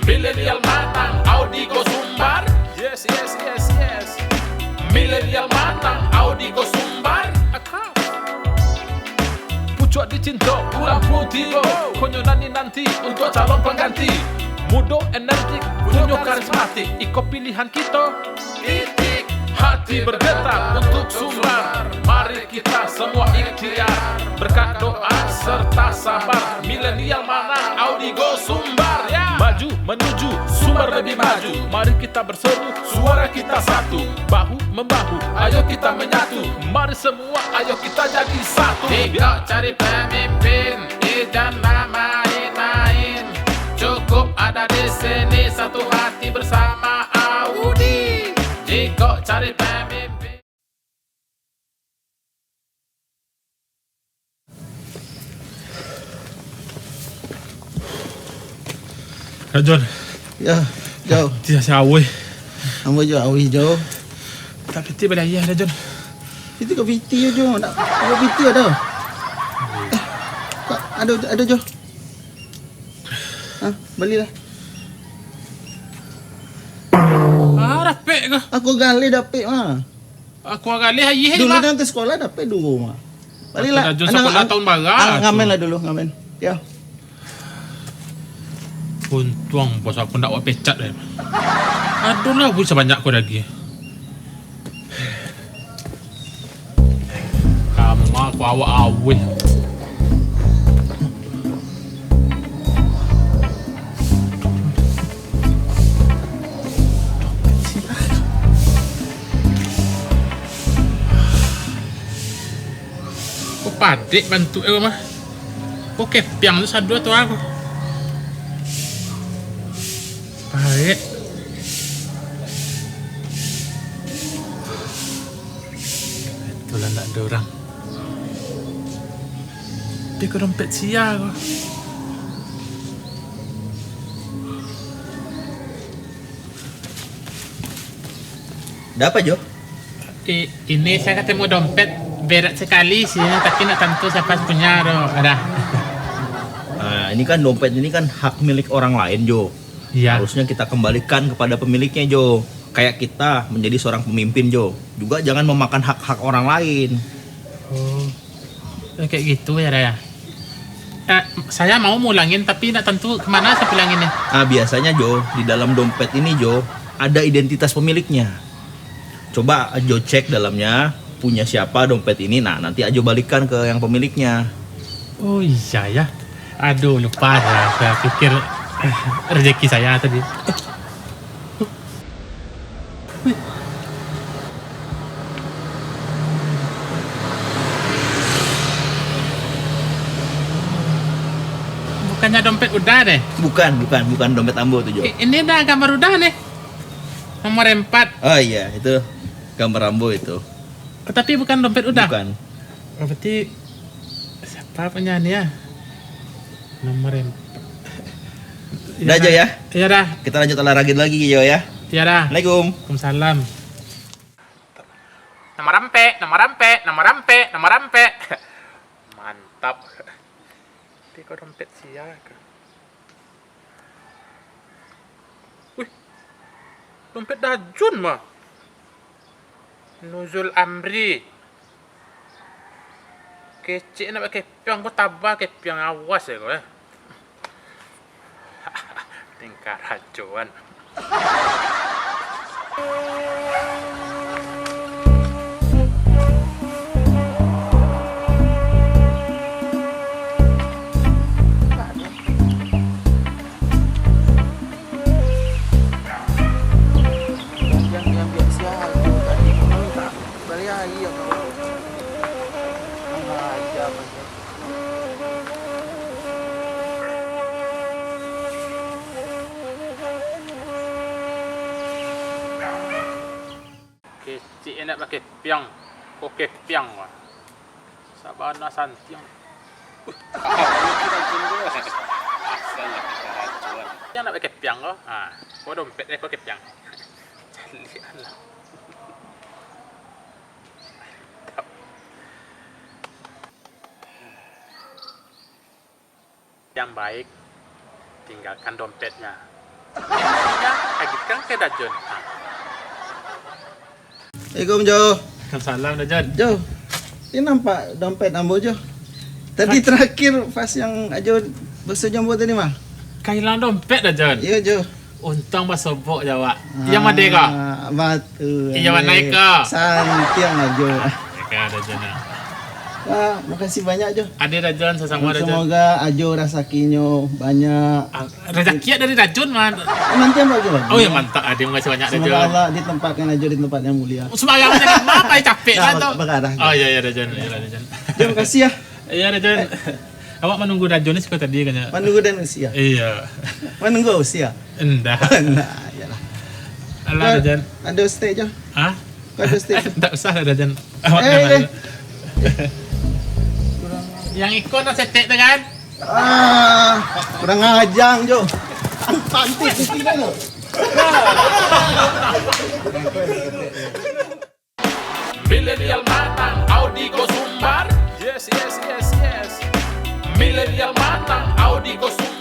Milenial matang, Audi go sumbar. Yes. Milenial matang, Audi go sumbar. Pucuk dicinta, kurang putih. Konyo nanti untuk calon pengganti. Muda, energik, punya karismatik. Ikut pilihan kita. Titik. Hati bergetar untuk sumbar. Mari kita semua ikhtiar, berkat doa serta sabar. Milenial manang, Audi go sumbar ya. Maju menuju sumber lebih maju. Mari kita berseru, suara kita satu. Bahu membahu, ayo kita menyatu. Mari semua, ayo kita jadi satu. Tidak cari pemimpin, jangan main-main. Cukup ada di sini satu hati bersama Audi. Jika cari pemimpin. John. Ya, jauh. Dia siawe. Ambo jauh jauh. Tak piti pada ayah dah John. Itu ke piti je, nak. Ke piti ada. Kak, ada je. Belilah. Dapet ke? Aku gali dapet mah. Aku gali ayah Dulu mah. nanti sekolah dapet dulu mah. Balilah. John sekolah tahun barat. Ngamen lah dulu, ngamen. Ya. Untung bos aku nak buat pecat dah. Aduh lah, bisa banyak aku lagi. Kamu aku awak-awih. Kau padik bantu mah. Kau kepiang tu sadu tu aku. Baik. Itulah nak ada orang. Dia ke dompet sia aku. Dapat Jo? Ini saya ketemu dompet berat sekali sih, tapi nak tentu siapa punya ada. Nah, ini kan dompet ini kan hak milik orang lain Jo. Iya. Harusnya kita kembalikan kepada pemiliknya Jo. Kayak kita menjadi seorang pemimpin Jo. Juga jangan memakan hak-hak orang lain. Oh, kayak gitu ya Raya. Saya mau mulangin tapi nak tentu kemana saya pulanginnya. Biasanya Jo, di dalam dompet ini Jo, ada identitas pemiliknya. Coba Ajo cek dalamnya, punya siapa dompet ini. Nah, nanti Ajo balikan ke yang pemiliknya. Oh iya ya. Aduh lupa ya, saya pikir rezeki saya tadi. Bukannya dompet udah deh. Bukan dompet Ambo tuh Jo. Ini udah gambar udah nih. Nomor 4. Oh iya, itu gambar Ambo itu. Oh, tapi bukan dompet udah. Bukan. Oh, berarti siapa punya nih ya? Nomor 4. Udah Jo ya. Iya dah. Kita lanjut olahraga lagi Jo ya. Iya dah. Assalamualaikum. Waalaikumsalam. Nomor rampe. Mantap. Tapi kok dompet siapa? Wih. Dompet Dajun mah. Nuzul Amri. Kecik nak pakai kepiang kau tabah kepiang awas ya kau ya. Tingkah racuan. Yang biasa tadi minta balik lagi ya kau. Aja macam. Kecik nak pakai piang. Kau kepiang mah. Sabana santiang. Yang nak pakai kepiang kau. Kau dompet kau kepiang. Calian lah. Yang baik tinggalkan dompetnya. Ya, agit kan ke Dajon. Assalamualaikum Jo. Salam Dajon. Jo, ini nampak dompet Ambo Jo. Tadi terakhir pas yang Ajo bersujambo tadi mah. Kailang dompet Dajon. Iya Jo. Untung basobok Jawa. Yang Madega. Batu. Iya Manaika. Santiang Ajo. Ya Dajon. Wah, makasih banyak Jo. Ada Dajon sesama Dajon. Semoga Ajo rezekinya banyak. Rezeki dari Dajon man. Nanti Mbak Jo. Oh ya mantap, ada makasih banyak Semoga Dajon. Allah ditempatkan Ajo di tempat yang mulia. Semayang aja kan apa ya capek kan Nah, tuh. begadang. Oh iya Dajon, iya Dajon. Jo, makasih ya. Iya Dajon. Awak menunggu Dajon sih kau tadi kayaknya. Menunggu dan usia. Iya. Menunggu usia. Endah. Nah, iyalah. Alah Dajon. Ada stay Jo. Hah? Kau ada stay. Tak usah Dajon. Awak Eh, jangan. eh. Yang ikut setek tu kan? Kurang ajang Jo. Pantik di sini lo. Millennial matang, Audi go sumbar. Yes, yes, yes, yes. Millennial matang, Audi go sumbar.